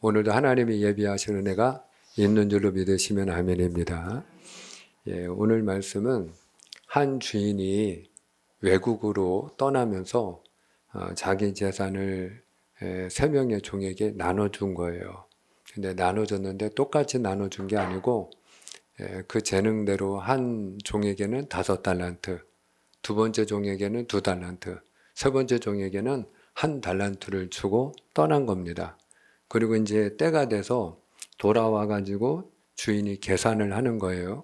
오늘도 하나님이 예비하시는 은혜가 있는 줄로 믿으시면 아멘입니다. 오늘 말씀은 한 주인이 외국으로 떠나면서 자기 재산을 3명의 종에게 나눠준 거예요. 근데 나눠줬는데 똑같이 나눠준 게 아니고 그 재능대로 한 종에게는 5달란트, 두 번째 종에게는 2달란트, 세 번째 종에게는 1달란트를 주고 떠난 겁니다. 그리고 이제 때가 돼서 돌아와 가지고 주인이 계산을 하는 거예요.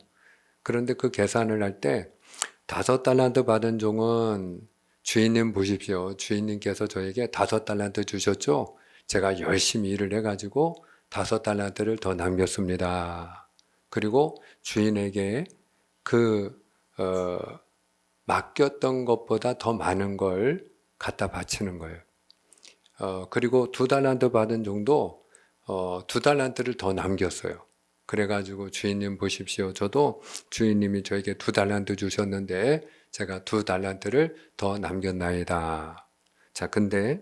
그런데 그 계산을 할 때 5달란트 받은 종은 주인님 보십시오. 주인님께서 저에게 5달란트 주셨죠? 제가 열심히 일을 해가지고 5달란트를 더 남겼습니다. 그리고 주인에게 맡겼던 것보다 더 많은 걸 갖다 바치는 거예요. 그리고 2달란트 받은 종도 2달란트를 더 남겼어요. 그래가지고 주인님 보십시오. 저도 주인님이 저에게 2달란트 주셨는데 제가 2달란트를 더 남겼나이다. 자, 근데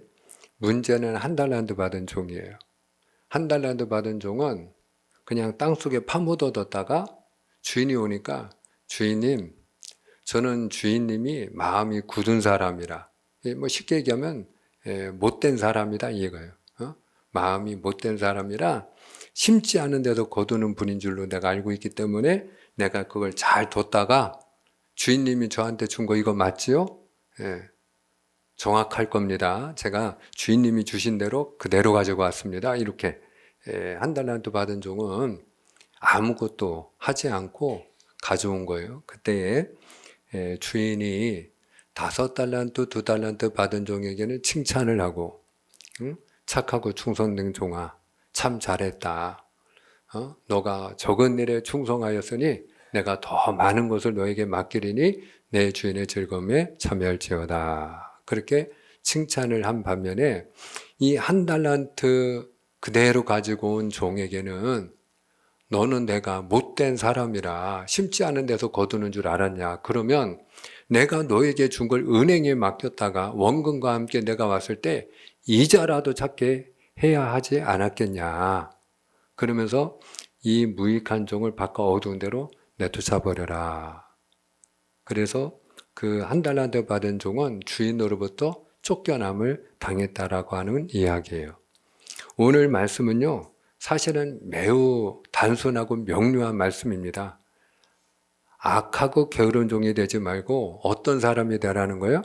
문제는 1달란트 받은 종이에요. 1달란트 받은 종은 그냥 땅속에 파묻어뒀다가 주인이 오니까 주인님, 저는 주인님이 마음이 굳은 사람이라, 쉽게 얘기하면 못된 사람이다 이거예요. 마음이 못된 사람이라 심지 않은 데도 거두는 분인 줄로 내가 알고 있기 때문에 내가 그걸 잘 뒀다가 주인님이 저한테 준 거 이거 맞지요? 정확할 겁니다. 제가 주인님이 주신 대로 그대로 가지고 왔습니다. 이렇게 1달란트 받은 종은 아무것도 하지 않고 가져온 거예요. 그때에 주인이 5달란트, 2달란트 받은 종에게는 칭찬을 하고, 착하고 충성된 종아, 참 잘했다. 너가 적은 일에 충성하였으니 내가 더 많은 것을 너에게 맡기리니 내 주인의 즐거움에 참여할지어다. 그렇게 칭찬을 한 반면에 이 1달란트 그대로 가지고 온 종에게는 너는 내가 못된 사람이라 심지 않은 데서 거두는 줄 알았냐? 그러면 내가 너에게 준 걸 은행에 맡겼다가 원금과 함께 내가 왔을 때 이자라도 찾게 해야 하지 않았겠냐? 그러면서 이 무익한 종을 바꿔 어두운 데로 내쫓아 버려라. 그래서 그 1달란트 받은 종은 주인으로부터 쫓겨남을 당했다라고 하는 이야기예요. 오늘 말씀은요, 사실은 매우 단순하고 명료한 말씀입니다. 악하고 게으른 종이 되지 말고 어떤 사람이 되라는 거예요?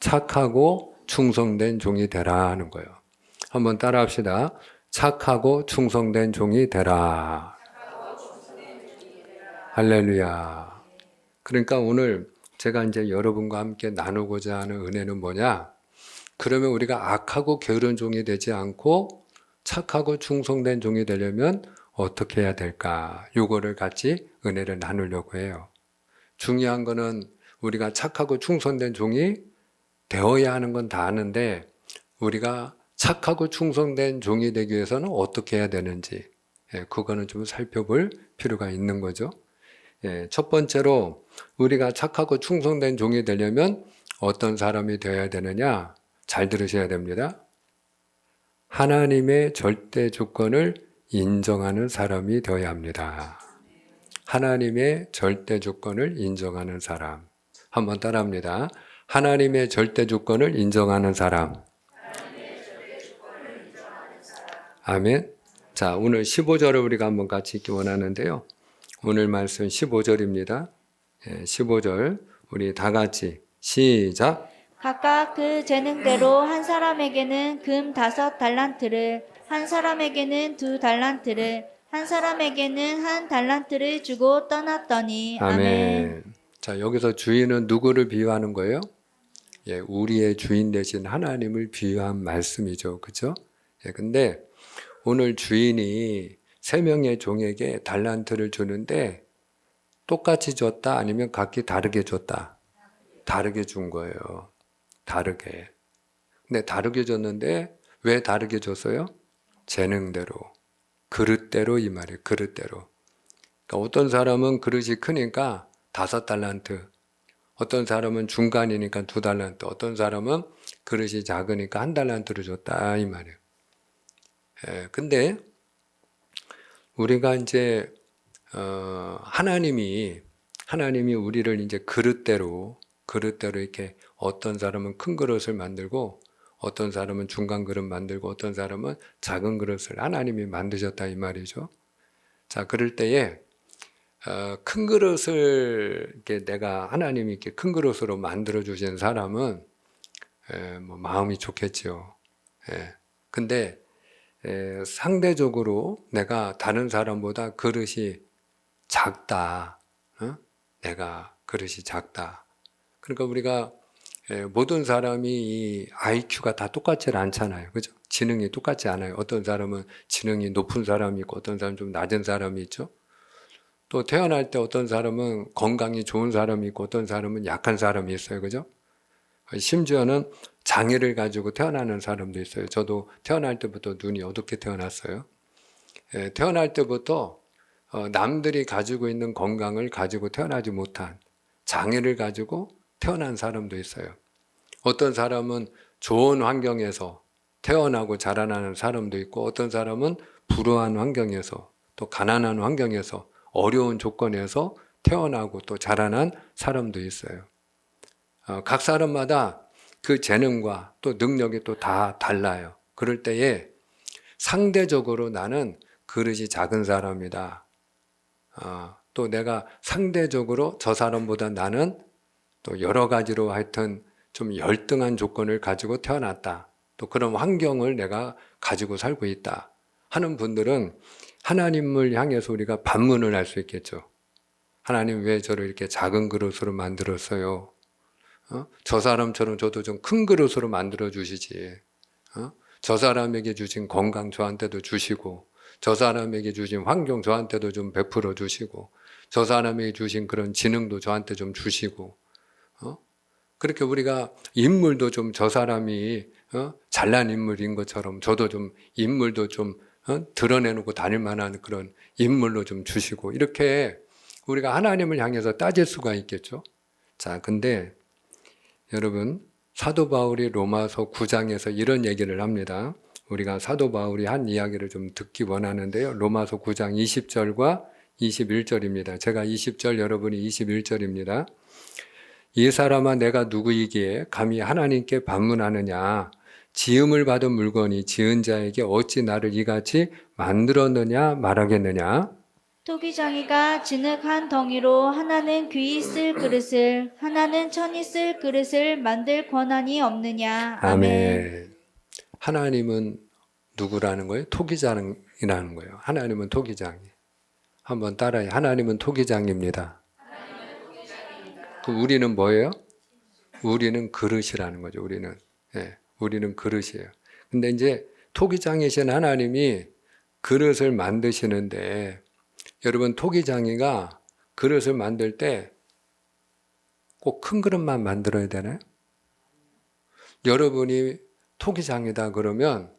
착하고 충성된 종이 되라 하는 거예요. 한번 따라 합시다. 착하고 충성된 종이 되라. 할렐루야. 그러니까 오늘 제가 이제 여러분과 함께 나누고자 하는 은혜는 뭐냐? 그러면 우리가 악하고 게으른 종이 되지 않고 착하고 충성된 종이 되려면 어떻게 해야 될까? 요거를 같이 은혜를 나누려고 해요. 중요한 거는 우리가 착하고 충성된 종이 되어야 하는 건 다 아는데 우리가 착하고 충성된 종이 되기 위해서는 어떻게 해야 되는지 그거는 좀 살펴볼 필요가 있는 거죠. 첫 번째로 우리가 착하고 충성된 종이 되려면 어떤 사람이 되어야 되느냐? 잘 들으셔야 됩니다. 하나님의 절대 주권을 인정하는 사람이 되어야 합니다. 하나님의 절대 주권을 인정하는 사람. 한번 따라합니다. 하나님의 절대 주권을 인정하는 사람. 아멘. 자, 오늘 15절을 우리가 한번 같이 읽기 원하는데요. 오늘 말씀 15절입니다. 15절 우리 다 같이 시작. 각각 그 재능대로 한 사람에게는 금 5달란트를, 한 사람에게는 2달란트를, 한 사람에게는 1달란트를 주고 떠났더니. 아멘. 자, 여기서 주인은 누구를 비유하는 거예요? 우리의 주인 되신 하나님을 비유한 말씀이죠. 그렇죠? 근데 오늘 주인이 3명의 종에게 달란트를 주는데 똑같이 줬다 아니면 각기 다르게 줬다? 다르게 준 거예요. 다르게. 근데 다르게 줬는데 왜 다르게 줬어요? 재능대로, 그릇대로 이 말이에요. 그릇대로. 그러니까 어떤 사람은 그릇이 크니까 5달란트, 어떤 사람은 중간이니까 2달란트, 어떤 사람은 그릇이 작으니까 1달란트를 줬다 이 말이에요. 근데 우리가 이제 하나님이 우리를 이제 그릇대로 이렇게 어떤 사람은 큰 그릇을 만들고 어떤 사람은 중간 그릇 만들고 어떤 사람은 작은 그릇을 하나님이 만드셨다 이 말이죠. 자, 그럴 때에 큰 그릇을 이렇게 내가 하나님이 이렇게 큰 그릇으로 만들어 주신 사람은 뭐 마음이 좋겠죠. 근데 상대적으로 내가 다른 사람보다 그릇이 작다. 내가 그릇이 작다. 그러니까 우리가 모든 사람이 이 IQ가 다 똑같지 않잖아요. 그죠? 지능이 똑같지 않아요. 어떤 사람은 지능이 높은 사람이 있고 어떤 사람은 좀 낮은 사람이 있죠. 또 태어날 때 어떤 사람은 건강이 좋은 사람이 있고 어떤 사람은 약한 사람이 있어요. 그죠? 심지어는 장애를 가지고 태어나는 사람도 있어요. 저도 태어날 때부터 눈이 어둡게 태어났어요. 태어날 때부터 남들이 가지고 있는 건강을 가지고 태어나지 못한 장애를 가지고 태어난 사람도 있어요. 어떤 사람은 좋은 환경에서 태어나고 자라나는 사람도 있고 어떤 사람은 불우한 환경에서 또 가난한 환경에서 어려운 조건에서 태어나고 또 자라난 사람도 있어요. 각 사람마다 그 재능과 또 능력이 또 다 달라요. 그럴 때에 상대적으로 나는 그릇이 작은 사람이다. 또 내가 상대적으로 저 사람보다 나는 또 여러 가지로 하여튼 좀 열등한 조건을 가지고 태어났다. 또 그런 환경을 내가 가지고 살고 있다. 하는 분들은 하나님을 향해서 우리가 반문을 할 수 있겠죠. 하나님 왜 저를 이렇게 작은 그릇으로 만들었어요? 저 사람처럼 저도 좀 큰 그릇으로 만들어 주시지. 저 사람에게 주신 건강 저한테도 주시고 저 사람에게 주신 환경 저한테도 좀 베풀어 주시고 저 사람에게 주신 그런 지능도 저한테 좀 주시고 그렇게 우리가 인물도 좀 저 사람이 잘난 인물인 것처럼 저도 좀 인물도 좀 드러내놓고 다닐 만한 그런 인물로 좀 주시고 이렇게 우리가 하나님을 향해서 따질 수가 있겠죠. 자, 근데 여러분 사도 바울이 로마서 9장에서 이런 얘기를 합니다. 우리가 사도 바울이 한 이야기를 좀 듣기 원하는데요. 로마서 9장 20절과 21절입니다. 제가 20절, 여러분이 21절입니다. 이 사람아 내가 누구이기에 감히 하나님께 반문하느냐? 지음을 받은 물건이 지은 자에게 어찌 나를 이같이 만들었느냐 말하겠느냐? 토기장이가 진흙 한 덩이로 하나는 귀히 쓸 그릇을 하나는 천이 쓸 그릇을 만들 권한이 없느냐. 아멘. 하나님은 누구라는 거예요? 토기장이라는 거예요. 하나님은 토기장이. 한번 따라해. 하나님은 토기장입니다. 그럼 우리는 뭐예요? 우리는 그릇이라는 거죠. 우리는 그릇이에요. 근데 이제 토기장이신 하나님이 그릇을 만드시는데 여러분 토기장이가 그릇을 만들 때 꼭 큰 그릇만 만들어야 되나요? 여러분이 토기장이다 그러면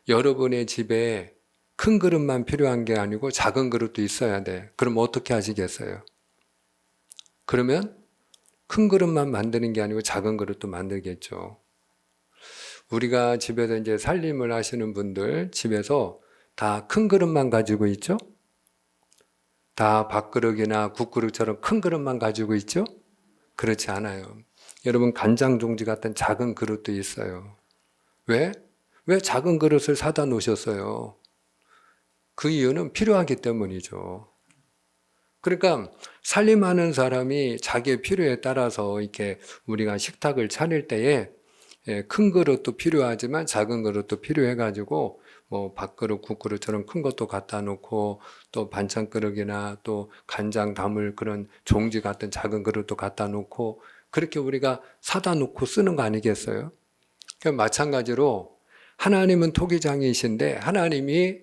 여러분의 집에 큰 그릇만 필요한 게 아니고 작은 그릇도 있어야 돼. 그럼 어떻게 하시겠어요? 그러면 큰 그릇만 만드는 게 아니고 작은 그릇도 만들겠죠. 우리가 집에서 이제 살림을 하시는 분들 집에서 다 큰 그릇만 가지고 있죠? 다 밥그릇이나 국그릇처럼 큰 그릇만 가지고 있죠? 그렇지 않아요. 여러분 간장 종지 같은 작은 그릇도 있어요. 왜? 왜 작은 그릇을 사다 놓으셨어요? 그 이유는 필요하기 때문이죠. 그러니까 살림하는 사람이 자기의 필요에 따라서 이렇게 우리가 식탁을 차릴 때에 큰 그릇도 필요하지만 작은 그릇도 필요해가지고 뭐 밥그릇, 국그릇처럼 큰 것도 갖다 놓고 또 반찬 그릇이나 또 간장 담을 그런 종지 같은 작은 그릇도 갖다 놓고 그렇게 우리가 사다 놓고 쓰는 거 아니겠어요? 그러니까 마찬가지로 하나님은 토기장이신데 하나님이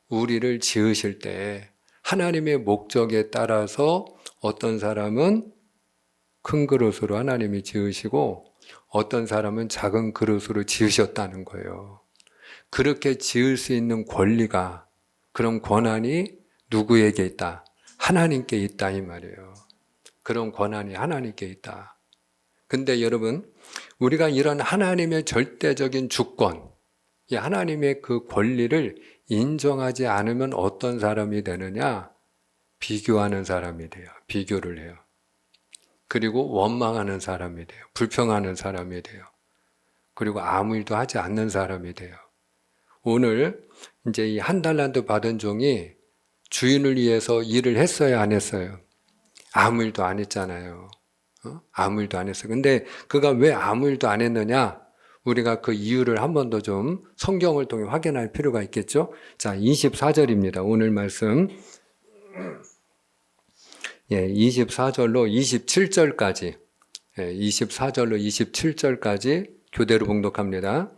우리를 지으실 때 하나님의 목적에 따라서 어떤 사람은 큰 그릇으로 하나님이 지으시고 어떤 사람은 작은 그릇으로 지으셨다는 거예요. 그렇게 지을 수 있는 권리가 그런 권한이 누구에게 있다? 하나님께 있다 이 말이에요. 그런 권한이 하나님께 있다. 근데 여러분 우리가 이런 하나님의 절대적인 주권 이 하나님의 그 권리를 인정하지 않으면 어떤 사람이 되느냐? 비교하는 사람이 돼요. 비교를 해요. 그리고 원망하는 사람이 돼요. 불평하는 사람이 돼요. 그리고 아무 일도 하지 않는 사람이 돼요. 오늘 이제 이 한 달란트 받은 종이 주인을 위해서 일을 했어요, 안 했어요? 아무 일도 안 했잖아요. 아무 일도 안 했어요. 근데 그가 왜 아무 일도 안 했느냐? 우리가 그 이유를 한 번 더 좀 성경을 통해 확인할 필요가 있겠죠? 자, 24절입니다. 오늘 말씀. 24절로 27절까지. 24절로 27절까지 교대로 봉독합니다.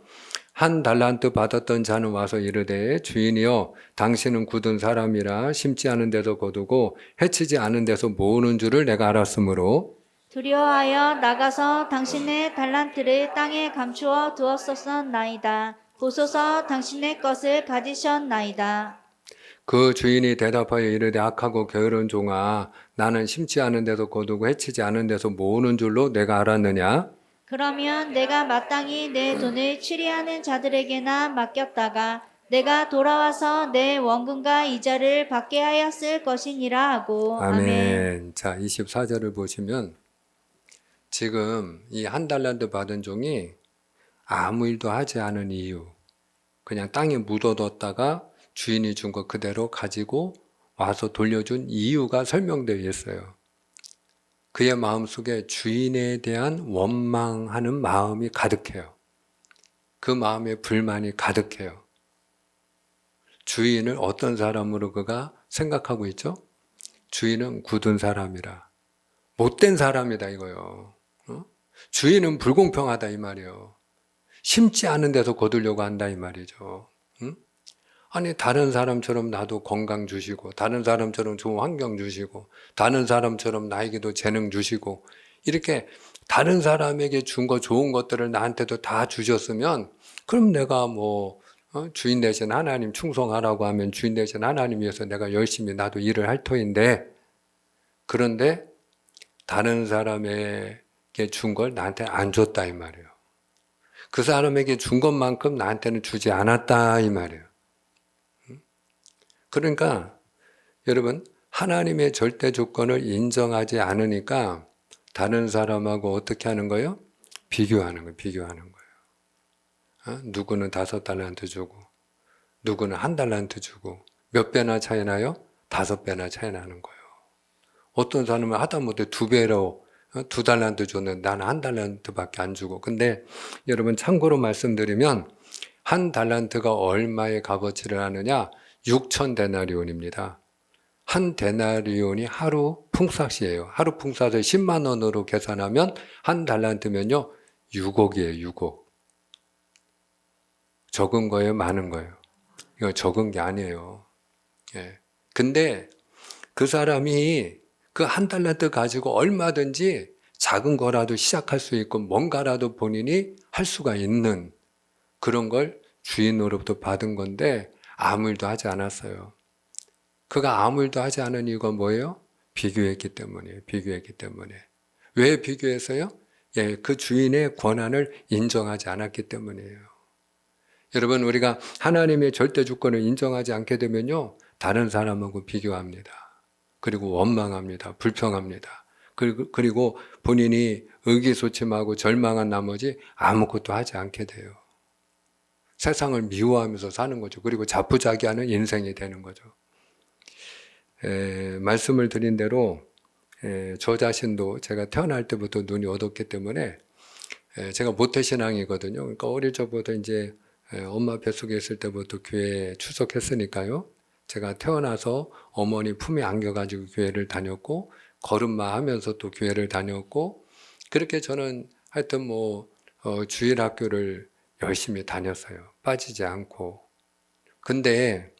한 달란트 받았던 자는 와서 이르되 주인이여 당신은 굳은 사람이라 심지 않은 데서 거두고 해치지 않은 데서 모으는 줄을 내가 알았으므로 두려워하여 나가서 당신의 달란트를 땅에 감추어 두었었나이다. 보소서 당신의 것을 가지셨나이다. 그 주인이 대답하여 이르되 악하고 게으른 종아 나는 심지 않은 데서 거두고 해치지 않은 데서 모으는 줄로 내가 알았느냐? 그러면 내가 마땅히 내 돈을 추리하는 자들에게나 맡겼다가 내가 돌아와서 내 원금과 이자를 받게 하였을 것이니라 하고. 아멘. 자, 24절을 보시면 지금 이 한 달란트 받은 종이 아무 일도 하지 않은 이유, 그냥 땅에 묻어뒀다가 주인이 준 거 그대로 가지고 와서 돌려준 이유가 설명되어 있어요. 그의 마음속에 주인에 대한 원망하는 마음이 가득해요. 그 마음에 불만이 가득해요. 주인을 어떤 사람으로 그가 생각하고 있죠? 주인은 굳은 사람이라. 못된 사람이다 이거요. 주인은 불공평하다 이 말이에요. 심지 않은 데서 거두려고 한다 이 말이죠. 아니 다른 사람처럼 나도 건강 주시고 다른 사람처럼 좋은 환경 주시고 다른 사람처럼 나에게도 재능 주시고 이렇게 다른 사람에게 준 거 좋은 것들을 나한테도 다 주셨으면 그럼 내가 주인 대신 하나님 충성하라고 하면 주인 대신 하나님 위해서 내가 열심히 나도 일을 할 터인데 그런데 다른 사람에게 준 걸 나한테 안 줬다 이 말이에요. 그 사람에게 준 것만큼 나한테는 주지 않았다 이 말이에요. 그러니까 여러분 하나님의 절대 조건을 인정하지 않으니까 다른 사람하고 어떻게 하는 거예요? 비교하는 거예요. 비교하는 거예요. 누구는 5달란트 주고 누구는 1달란트 주고 몇 배나 차이 나요? 5배나 차이 나는 거예요. 어떤 사람은 하다못해 2배로 2달란트 줬는데 나는 1달란트밖에 안 주고 근데 여러분 참고로 말씀드리면 1달란트가 얼마의 값어치를 하느냐? 6,000데나리온입니다. 한 데나리온이 하루 풍사시예요. 하루 풍사를 10만 원으로 계산하면 한 달란트면요 6억이에요. 6억. 적은 거예요? 많은 거예요? 이거 적은 게 아니에요. 근데 그 사람이 그 1달란트 가지고 얼마든지 작은 거라도 시작할 수 있고 뭔가라도 본인이 할 수가 있는 그런 걸 주인으로부터 받은 건데 아무 일도 하지 않았어요. 그가 아무 일도 하지 않은 이유가 뭐예요? 비교했기 때문이에요. 비교했기 때문에. 왜 비교했어요? 그 주인의 권한을 인정하지 않았기 때문이에요. 여러분 우리가 하나님의 절대 주권을 인정하지 않게 되면요 다른 사람하고 비교합니다. 그리고 원망합니다. 불평합니다. 그리고 본인이 의기소침하고 절망한 나머지 아무것도 하지 않게 돼요. 세상을 미워하면서 사는 거죠. 그리고 자포자기하는 인생이 되는 거죠. 말씀을 드린 대로 저 자신도 제가 태어날 때부터 눈이 어둡기 때문에 제가 모태신앙이거든요. 그러니까 어릴 적부터 이제 엄마 뱃속에 있을 때부터 교회에 출석했으니까요. 제가 태어나서 어머니 품에 안겨가지고 교회를 다녔고 걸음마 하면서 또 교회를 다녔고 그렇게 저는 하여튼 주일학교를 열심히 다녔어요. 빠지지 않고. 근데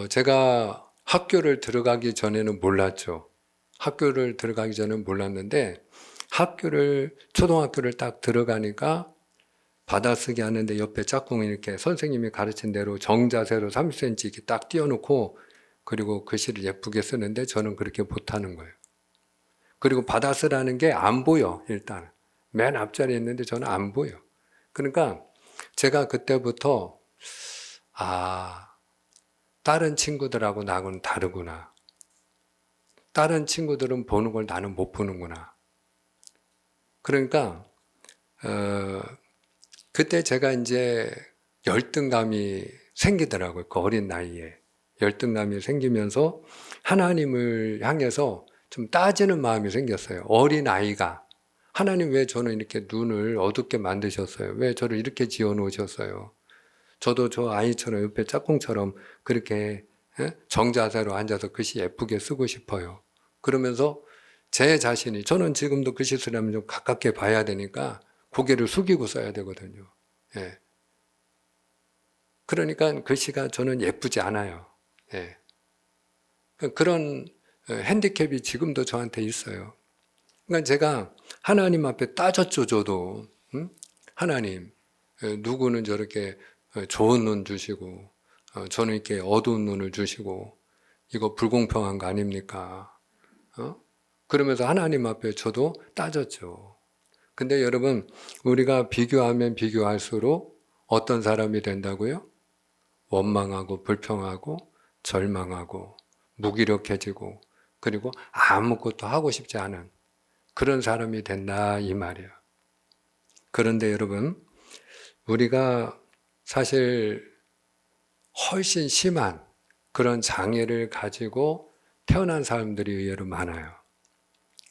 제가 학교를 들어가기 전에는 몰랐죠. 학교를 들어가기 전에는 몰랐는데 초등학교를 딱 들어가니까 받아쓰기 하는데 옆에 짝꿍이 이렇게 선생님이 가르친 대로 정자세로 30cm 이렇게 딱 띄워놓고 그리고 글씨를 예쁘게 쓰는데 저는 그렇게 못하는 거예요. 그리고 받아쓰라는 게 안 보여 일단. 맨 앞자리에 있는데 저는 안 보여. 그러니까 제가 그때부터 다른 친구들하고 나하고는 다르구나. 다른 친구들은 보는 걸 나는 못 보는구나. 그러니까 그때 제가 이제 열등감이 생기더라고요. 그 어린 나이에. 열등감이 생기면서 하나님을 향해서 좀 따지는 마음이 생겼어요. 어린 아이가. 하나님 왜 저는 이렇게 눈을 어둡게 만드셨어요? 왜 저를 이렇게 지어 놓으셨어요? 저도 저 아이처럼 옆에 짝꿍처럼 그렇게 정자세로 앉아서 글씨 예쁘게 쓰고 싶어요. 그러면서 제 자신이, 저는 지금도 글씨 쓰려면 좀 가깝게 봐야 되니까 고개를 숙이고 써야 되거든요. 예. 그러니까 글씨가 저는 예쁘지 않아요. 예. 그런 핸디캡이 지금도 저한테 있어요. 그러니까 제가 하나님 앞에 따졌죠, 저도. 하나님, 누구는 저렇게 좋은 눈 주시고, 저는 이렇게 어두운 눈을 주시고, 이거 불공평한 거 아닙니까? 그러면서 하나님 앞에 저도 따졌죠. 근데 여러분, 우리가 비교하면 비교할수록 어떤 사람이 된다고요? 원망하고 불평하고 절망하고 무기력해지고 그리고 아무것도 하고 싶지 않은 그런 사람이 된다 이 말이에요. 그런데 여러분, 우리가 사실 훨씬 심한 그런 장애를 가지고 태어난 사람들이 의외로 많아요.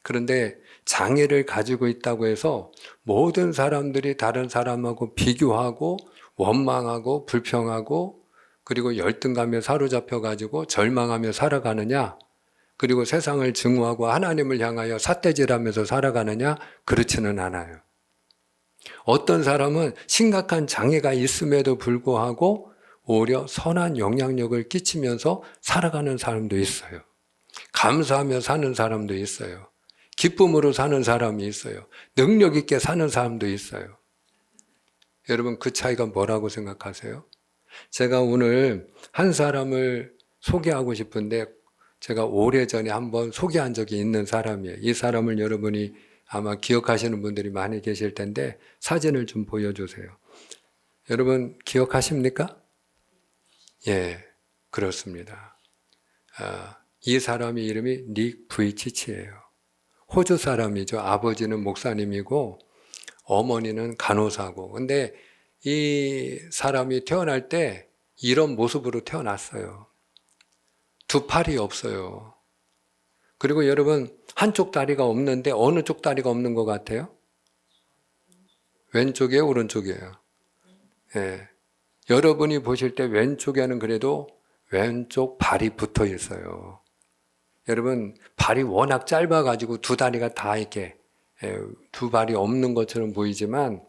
그런데 장애를 가지고 있다고 해서 모든 사람들이 다른 사람하고 비교하고 원망하고 불평하고 그리고 열등감에 사로잡혀가지고 절망하며 살아가느냐? 그리고 세상을 증오하고 하나님을 향하여 삿대질하면서 살아가느냐? 그렇지는 않아요. 어떤 사람은 심각한 장애가 있음에도 불구하고 오히려 선한 영향력을 끼치면서 살아가는 사람도 있어요. 감사하며 사는 사람도 있어요. 기쁨으로 사는 사람이 있어요. 능력 있게 사는 사람도 있어요. 여러분, 그 차이가 뭐라고 생각하세요? 제가 오늘 한 사람을 소개하고 싶은데 제가 오래전에 한번 소개한 적이 있는 사람이에요. 이 사람을 여러분이 아마 기억하시는 분들이 많이 계실 텐데 사진을 좀 보여주세요. 여러분 기억하십니까? 예, 그렇습니다. 이 사람의 이름이 닉 부이치치예요. 호주 사람이죠. 아버지는 목사님이고 어머니는 간호사고. 근데 이 사람이 태어날 때 이런 모습으로 태어났어요. 두 팔이 없어요. 그리고 여러분 한쪽 다리가 없는데 어느 쪽 다리가 없는 것 같아요? 왼쪽이에요, 오른쪽이에요? 예. 여러분이 보실 때 왼쪽에는 그래도 왼쪽 발이 붙어 있어요. 여러분 발이 워낙 짧아가지고 두 다리가 다 이렇게 두 발이 없는 것처럼 보이지만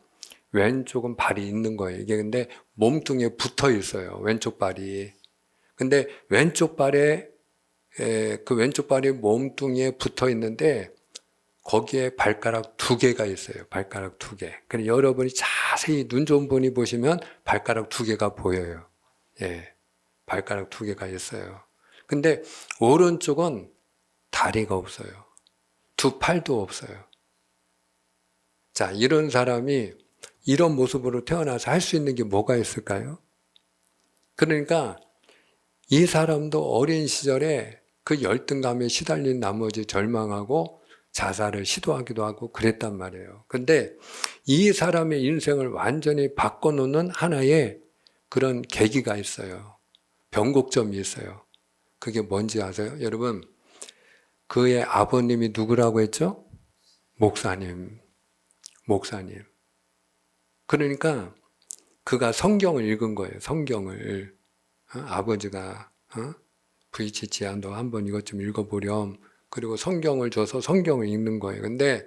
왼쪽은 발이 있는 거예요. 이게 근데 몸뚱이에 붙어 있어요. 왼쪽 발이. 근데 왼쪽 발에 그 왼쪽 발이 몸뚱이에 붙어 있는데 거기에 발가락 두 개가 있어요. 발가락 두 개. 그래서 여러분이 자세히 눈 좋은 분이 보시면 발가락 두 개가 보여요. 예, 발가락 두 개가 있어요. 근데 오른쪽은 다리가 없어요. 두 팔도 없어요. 자, 이런 사람이 이런 모습으로 태어나서 할 수 있는 게 뭐가 있을까요? 그러니까 이 사람도 어린 시절에 그 열등감에 시달린 나머지 절망하고 자살을 시도하기도 하고 그랬단 말이에요. 근데 이 사람의 인생을 완전히 바꿔놓는 하나의 그런 계기가 있어요. 변곡점이 있어요. 그게 뭔지 아세요? 여러분, 그의 아버님이 누구라고 했죠? 목사님. 그러니까 그가 성경을 읽은 거예요. 성경을. 아버지가 부이치치야 너 한번 이것 좀 읽어보렴. 그리고 성경을 줘서 성경을 읽는 거예요. 근데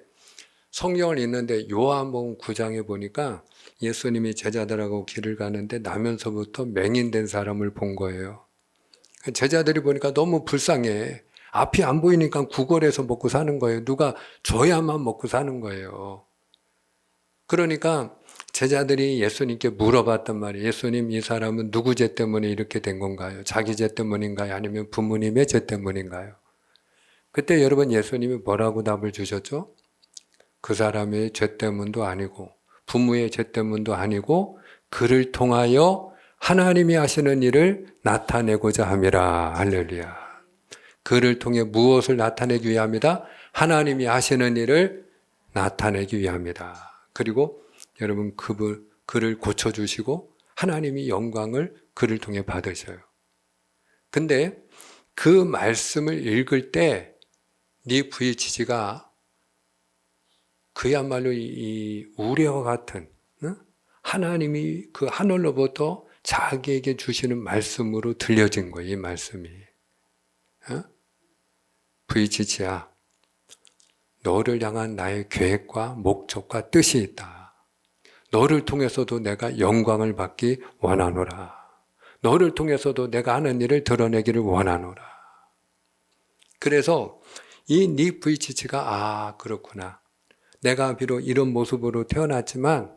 성경을 읽는데 요한복음 9장에 보니까 예수님이 제자들하고 길을 가는데 나면서부터 맹인된 사람을 본 거예요. 제자들이 보니까 너무 불쌍해. 앞이 안 보이니까 구걸해서 먹고 사는 거예요. 누가 줘야만 먹고 사는 거예요. 그러니까 제자들이 예수님께 물어봤단 말이에요. 예수님, 이 사람은 누구 죄 때문에 이렇게 된 건가요? 자기 죄 때문인가요? 아니면 부모님의 죄 때문인가요? 그때 여러분 예수님이 뭐라고 답을 주셨죠? 그 사람의 죄 때문도 아니고 부모의 죄 때문도 아니고 그를 통하여 하나님이 하시는 일을 나타내고자 함이라. 할렐루야. 그를 통해 무엇을 나타내기 위함이다? 하나님이 하시는 일을 나타내기 위함이다. 그리고 여러분 그를 고쳐주시고 하나님이 영광을 그를 통해 받으셔요. 근데 그 말씀을 읽을 때 네 VHG가 그야말로 이 우레와 같은 하나님이 그 하늘로부터 자기에게 주시는 말씀으로 들려진 거예요. 이 말씀이. VHG야, 너를 향한 나의 계획과 목적과 뜻이 있다. 너를 통해서도 내가 영광을 받기 원하노라. 너를 통해서도 내가 하는 일을 드러내기를 원하노라. 그래서 이 니 VHG가 그렇구나. 내가 비록 이런 모습으로 태어났지만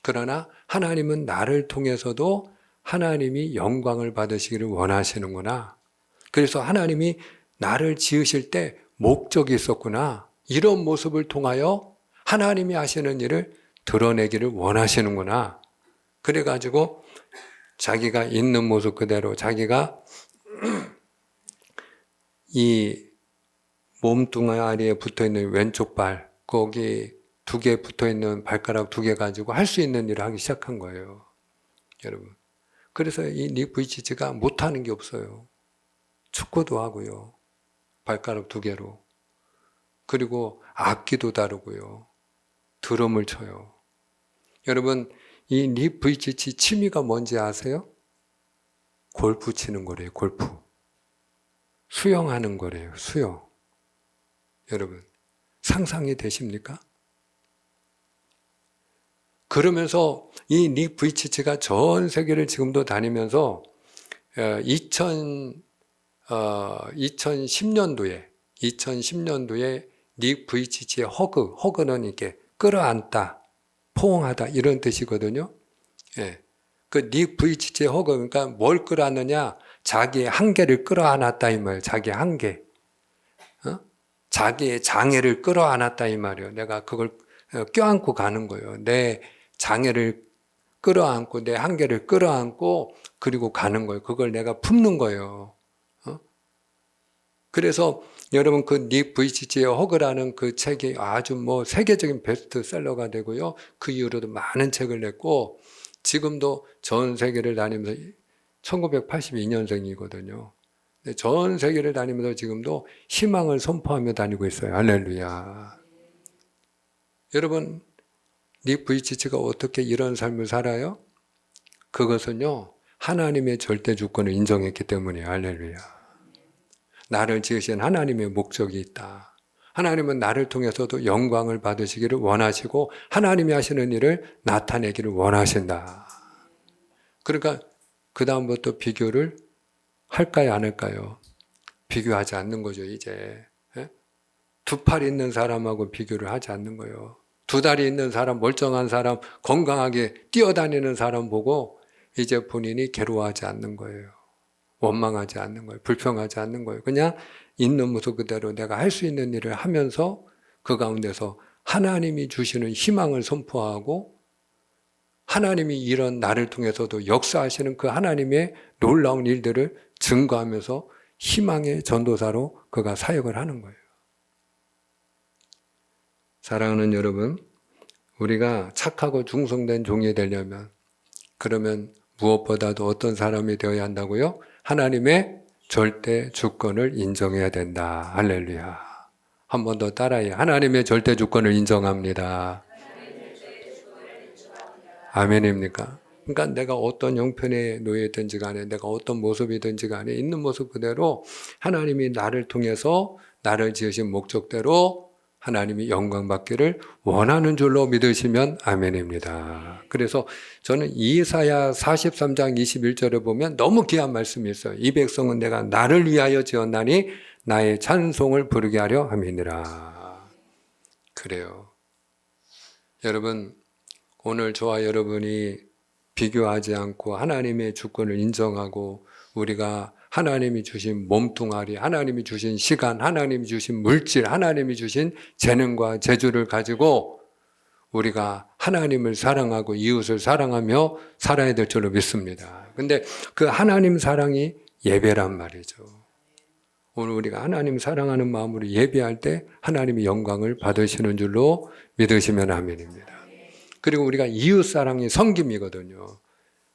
그러나 하나님은 나를 통해서도 하나님이 영광을 받으시기를 원하시는구나. 그래서 하나님이 나를 지으실 때 목적이 있었구나. 이런 모습을 통하여 하나님이 하시는 일을 드러내기를 원하시는구나. 그래가지고 자기가 있는 모습 그대로 자기가 이 몸뚱아리에 붙어있는 왼쪽 발, 거기 2개 붙어있는 발가락 2개 가지고 할 수 있는 일을 하기 시작한 거예요. 여러분. 그래서 이 닉 VHG가 못하는 게 없어요. 축구도 하고요. 발가락 2개로. 그리고 악기도 다루고요. 드럼을 쳐요. 여러분, 이 닉 VHG 취미가 뭔지 아세요? 골프 치는 거래요. 골프. 수영하는 거래요. 수영. 여러분, 상상이 되십니까? 그러면서 이 닉 VHG가 전 세계를 지금도 다니면서 2010년도에 닉 VHG의 허그는 이렇게 끌어안다, 포옹하다 이런 뜻이거든요. 예. 그 닉 VHG의 허그, 그러니까 뭘 끌어안느냐? 자기의 한계를 끌어안았다 이 말이에요. 자기의 한계. 자기의 장애를 끌어안았다 이 말이에요. 내가 그걸 껴안고 가는 거예요. 내 장애를 끌어안고 내 한계를 끌어안고 그리고 가는 거예요. 그걸 내가 품는 거예요. 그래서 여러분 그 닉 VHG의 허그라는 그 책이 아주 세계적인 베스트셀러가 되고요. 그 이후로도 많은 책을 냈고 지금도 전 세계를 다니면서 1982년생이거든요. 전 세계를 다니면서 지금도 희망을 선포하며 다니고 있어요. 할렐루야. 여러분, 닉 VHG가 어떻게 이런 삶을 살아요? 그것은요, 하나님의 절대 주권을 인정했기 때문이에요. 할렐루야. 나를 지으신 하나님의 목적이 있다. 하나님은 나를 통해서도 영광을 받으시기를 원하시고 하나님이 하시는 일을 나타내기를 원하신다. 그러니까 그 다음부터 비교를 할까요, 안 할까요? 비교하지 않는 거죠, 이제. 2팔 있는 사람하고 비교를 하지 않는 거예요. 2다리 있는 사람, 멀쩡한 사람, 건강하게 뛰어다니는 사람 보고 이제 본인이 괴로워하지 않는 거예요. 원망하지 않는 거예요. 불평하지 않는 거예요. 그냥 있는 모습 그대로 내가 할 수 있는 일을 하면서 그 가운데서 하나님이 주시는 희망을 선포하고 하나님이 이런 나를 통해서도 역사하시는 그 하나님의 놀라운 일들을 증거하면서 희망의 전도사로 그가 사역을 하는 거예요. 사랑하는 여러분, 우리가 착하고 충성된 종이 되려면 그러면 무엇보다도 어떤 사람이 되어야 한다고요? 하나님의 절대 주권을 인정해야 된다. 할렐루야. 한 번 더 따라해요. 하나님의 절대 주권을 인정합니다. 아멘입니까? 그러니까 내가 어떤 형편에 놓여있든지 간에 내가 어떤 모습이든지 간에 있는 모습 그대로 하나님이 나를 통해서 나를 지으신 목적대로 하나님이 영광 받기를 원하는 줄로 믿으시면 아멘입니다. 그래서 저는 이사야 43장 21절에 보면 너무 귀한 말씀이 있어요. 이 백성은 내가 나를 위하여 지었나니 나의 찬송을 부르게 하려 함이니라. 그래요. 여러분, 오늘 저와 여러분이 비교하지 않고 하나님의 주권을 인정하고 우리가 하나님이 주신 몸뚱아리, 하나님이 주신 시간, 하나님이 주신 물질, 하나님이 주신 재능과 재주를 가지고 우리가 하나님을 사랑하고 이웃을 사랑하며 살아야 될 줄로 믿습니다. 근데 그 하나님 사랑이 예배란 말이죠. 오늘 우리가 하나님 사랑하는 마음으로 예배할 때 하나님이 영광을 받으시는 줄로 믿으시면 아멘입니다. 그리고 우리가 이웃 사랑이 섬김이거든요.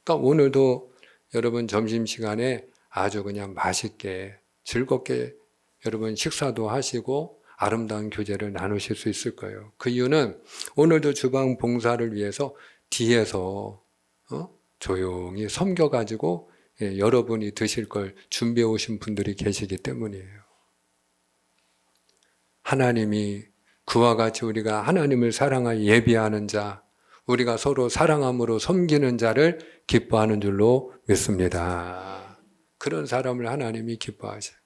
그러니까 오늘도 여러분 점심시간에 아주 그냥 맛있게 즐겁게 여러분 식사도 하시고 아름다운 교제를 나누실 수 있을 거예요. 그 이유는 오늘도 주방 봉사를 위해서 뒤에서 조용히 섬겨가지고 여러분이 드실 걸 준비해 오신 분들이 계시기 때문이에요. 하나님이 그와 같이 우리가 하나님을 사랑하여 예비하는 자, 우리가 서로 사랑함으로 섬기는 자를 기뻐하는 줄로 믿습니다. 그런 사람을 하나님이 기뻐하셔요.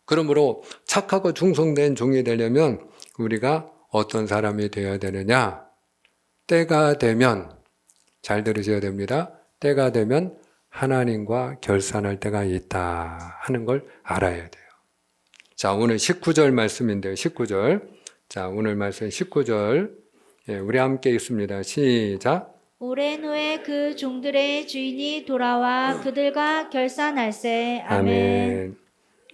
그러므로 착하고 충성된 종이 되려면 우리가 어떤 사람이 되어야 되느냐? 때가 되면, 잘 들으셔야 됩니다. 때가 되면 하나님과 결산할 때가 있다 하는 걸 알아야 돼요. 자, 오늘 19절 말씀인데요. 19절. 자, 오늘 말씀 19절. 우리 함께 읽습니다. 시작. 오랜 후에 그 종들의 주인이 돌아와 그들과 결산할세. 아멘. 아멘.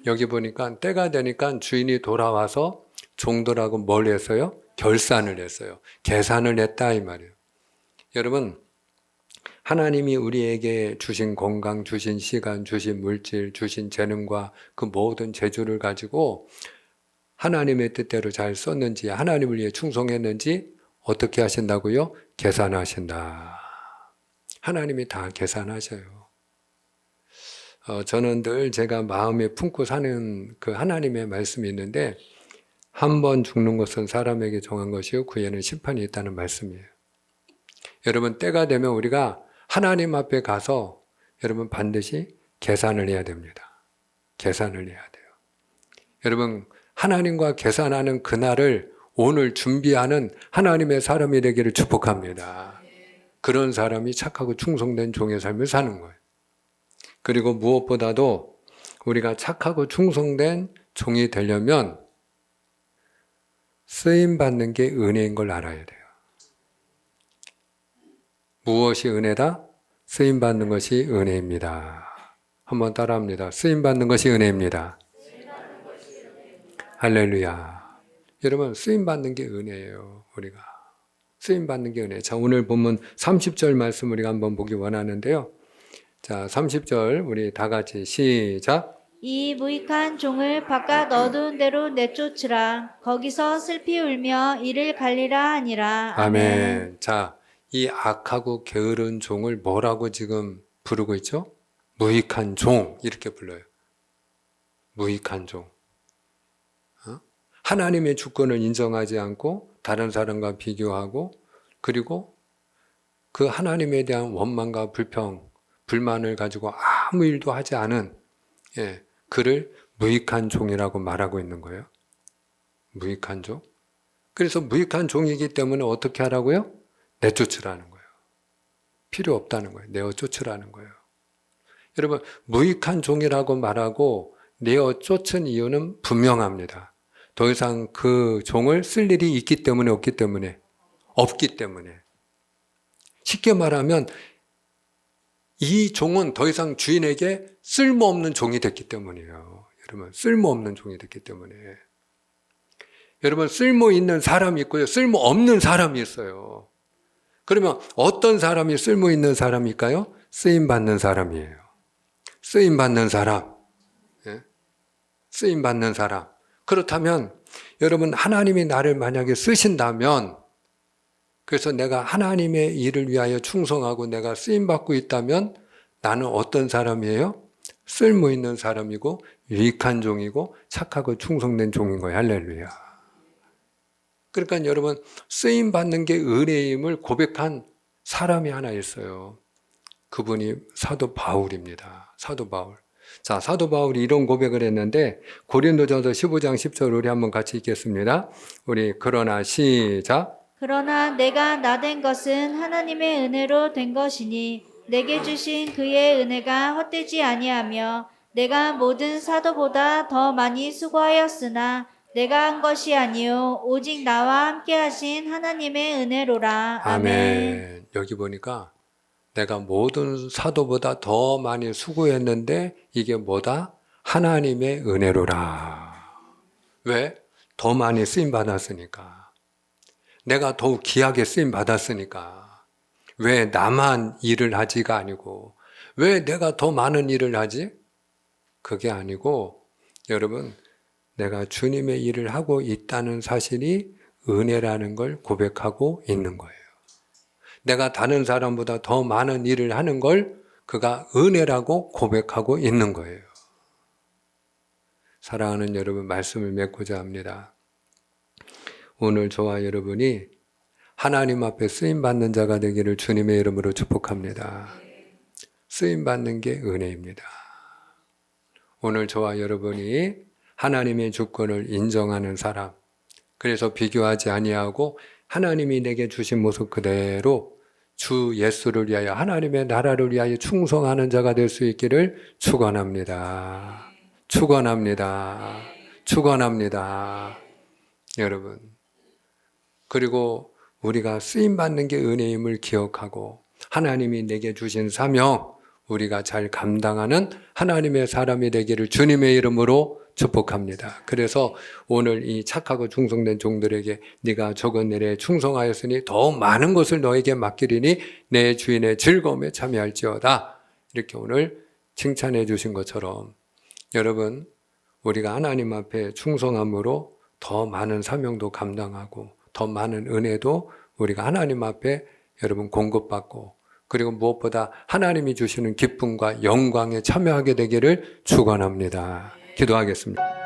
여기 보니까 때가 되니까 주인이 돌아와서 종들하고 뭘 했어요? 결산을 했어요. 계산을 했다 이 말이에요. 여러분, 하나님이 우리에게 주신 건강, 주신 시간, 주신 물질, 주신 재능과 그 모든 재주를 가지고 하나님의 뜻대로 잘 썼는지, 하나님을 위해 충성했는지 어떻게 하신다고요? 계산하신다. 하나님이 다 계산하셔요. 저는 늘 제가 마음에 품고 사는 그 하나님의 말씀이 있는데, 한 번 죽는 것은 사람에게 정한 것이요 그 후에는 심판이 있다는 말씀이에요. 여러분, 때가 되면 우리가 하나님 앞에 가서 여러분 반드시 계산을 해야 됩니다. 계산을 해야 돼요. 여러분, 하나님과 계산하는 그날을 오늘 준비하는 하나님의 사람이 되기를 축복합니다. 그런 사람이 착하고 충성된 종의 삶을 사는 거예요. 그리고 무엇보다도 우리가 착하고 충성된 종이 되려면 쓰임받는 게 은혜인 걸 알아야 돼요. 무엇이 은혜다? 쓰임받는 것이 은혜입니다. 한번 따라합니다. 쓰임받는 것이 은혜입니다. 할렐루야. 여러분, 쓰임받는 게 은혜예요. 우리가 쓰임받는 게 은혜. 자, 오늘 본문 30절 말씀 우리가 한번 보기 원하는데요. 자, 30절 우리 다 같이 시작. 이 무익한 종을 바깥 어두운 데로 내쫓으라. 거기서 슬피 울며 이를 갈리라 하니라. 아멘. 자, 이 악하고 게으른 종을 뭐라고 지금 부르고 있죠? 무익한 종 이렇게 불러요. 무익한 종. 하나님의 주권을 인정하지 않고 다른 사람과 비교하고 그리고 그 하나님에 대한 원망과 불만을 가지고 아무 일도 하지 않은 그를 무익한 종이라고 말하고 있는 거예요. 무익한 종. 그래서 무익한 종이기 때문에 어떻게 하라고요? 내쫓으라는 거예요. 필요 없다는 거예요. 내어 쫓으라는 거예요. 여러분, 무익한 종이라고 말하고 내어 쫓은 이유는 분명합니다. 더 이상 그 종을 쓸 일이 있기 때문에 없기 때문에? 없기 때문에. 쉽게 말하면 이 종은 더 이상 주인에게 쓸모없는 종이 됐기 때문이에요. 여러분, 쓸모없는 종이 됐기 때문에. 여러분, 쓸모 있는 사람이 있고요. 쓸모 없는 사람이 있어요. 그러면 어떤 사람이 쓸모 있는 사람일까요? 쓰임받는 사람이에요. 쓰임받는 사람. 쓰임받는 사람. 그렇다면 여러분, 하나님이 나를 만약에 쓰신다면, 그래서 내가 하나님의 일을 위하여 충성하고 내가 쓰임받고 있다면 나는 어떤 사람이에요? 쓸모 있는 사람이고 유익한 종이고 착하고 충성된 종인 거예요. 할렐루야. 그러니까 여러분, 쓰임받는 게 은혜임을 고백한 사람이 하나 있어요. 그분이 사도 바울입니다. 사도 바울. 자, 사도 바울이 이런 고백을 했는데 고린도전서 15장 10절 우리 한번 같이 읽겠습니다. 우리 그러나 시작. 그러나 내가 나된 것은 하나님의 은혜로 된 것이니 내게 주신 그의 은혜가 헛되지 아니하며 내가 모든 사도보다 더 많이 수고하였으나 내가 한 것이 아니요 오직 나와 함께 하신 하나님의 은혜로라. 아멘. 여기 보니까 내가 모든 사도보다 더 많이 수고했는데 이게 뭐다? 하나님의 은혜로라. 왜? 더 많이 쓰임 받았으니까. 내가 더욱 귀하게 쓰임 받았으니까. 왜 나만 일을 하지가 아니고 왜 내가 더 많은 일을 하지? 그게 아니고 여러분, 내가 주님의 일을 하고 있다는 사실이 은혜라는 걸 고백하고 있는 거예요. 내가 다른 사람보다 더 많은 일을 하는 걸 그가 은혜라고 고백하고 있는 거예요. 사랑하는 여러분, 말씀을 맺고자 합니다. 오늘 저와 여러분이 하나님 앞에 쓰임받는 자가 되기를 주님의 이름으로 축복합니다. 쓰임받는 게 은혜입니다. 오늘 저와 여러분이 하나님의 주권을 인정하는 사람, 그래서 비교하지 아니하고 하나님이 내게 주신 모습 그대로 주 예수를 위하여 하나님의 나라를 위하여 충성하는 자가 될 수 있기를 축원합니다. 축원합니다. 축원합니다. 여러분, 그리고 우리가 쓰임받는 게 은혜임을 기억하고 하나님이 내게 주신 사명 우리가 잘 감당하는 하나님의 사람이 되기를 주님의 이름으로 축복합니다. 그래서 오늘 이 착하고 충성된 종들에게 네가 적은 일에 충성하였으니 더욱 많은 것을 너에게 맡기리니 내 주인의 즐거움에 참여할지어다. 이렇게 오늘 칭찬해 주신 것처럼 여러분, 우리가 하나님 앞에 충성함으로 더 많은 사명도 감당하고 더 많은 은혜도 우리가 하나님 앞에 여러분 공급받고 그리고 무엇보다 하나님이 주시는 기쁨과 영광에 참여하게 되기를 축원합니다. 기도하겠습니다.